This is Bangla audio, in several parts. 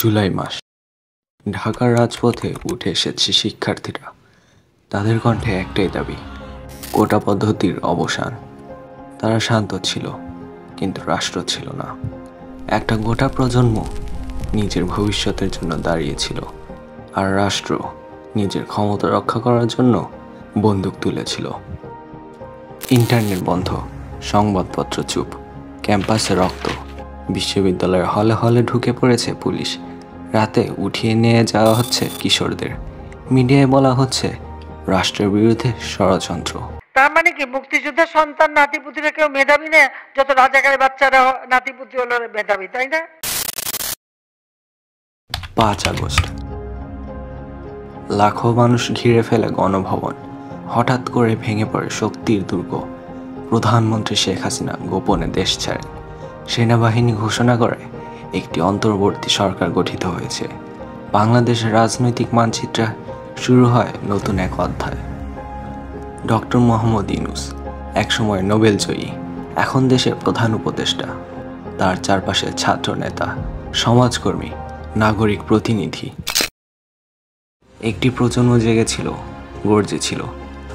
জুলাই মাস, ঢাকার রাজপথে উঠে এসেছে শিক্ষার্থীরা। তাদের কণ্ঠে একটাই দাবি, কোটা পদ্ধতির অবসান। তারা শান্ত ছিল, কিন্তু রাষ্ট্র ছিল না। একটা গোটা প্রজন্ম নিজের ভবিষ্যতের জন্য দাঁড়িয়েছিল, আর রাষ্ট্র নিজের ক্ষমতা রক্ষা করার জন্য বন্দুক তুলেছিল। ইন্টারনেট বন্ধ, সংবাদপত্র চুপ, ক্যাম্পাসে রক্ত, বিশ্ববিদ্যালয়ের হলে হলে ঢুকে পড়েছে পুলিশ। রাতে উঠিয়ে নিয়ে যাওয়া হচ্ছে কিশোরদের। মিডিয়ায় বলা হচ্ছে রাষ্ট্রের বিরুদ্ধে ষড়যন্ত্র। তার মানে কি মুক্তিযুদ্ধের সন্তান নাতিপুতিরা কেউ মেধাবী না? যত রাজাকারের বাচ্চারা নাতিপুতি হলো মেধাবী, তাই না? 5 আগস্ট, লাখো মানুষ ঘিরে ফেলে গণভবন। হঠাৎ করে ভেঙে পড়ে শক্তির দুর্গ। প্রধানমন্ত্রী শেখ হাসিনা গোপনে দেশ ছাড়েন। সেনাবাহিনী ঘোষণা করে একটি অন্তর্বর্তী সরকার গঠিত হয়েছে। বাংলাদেশের রাজনৈতিক মানচিত্রে শুরু হয় নতুন এক অধ্যায়। ডক্টর মোহাম্মদ ইউনূস, একসময় নোবেল জয়ী, এখন দেশের প্রধান উপদেষ্টা। তার চারপাশে ছাত্র নেতা, সমাজকর্মী, নাগরিক প্রতিনিধি। একটি প্রজন্ম জেগেছিল, গর্জেছিল,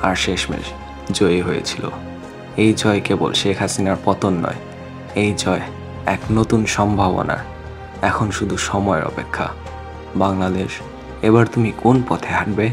আর শেষমেশ জয়ী হয়েছিল। এই জয় কেবল শেখ হাসিনার পতন নয়, এই জয় এক নতুন সম্ভাবনার। এখন শুধু সময়ের অপেক্ষা। বাংলাদেশ, এবার তুমি কোন পথে হাঁটবে?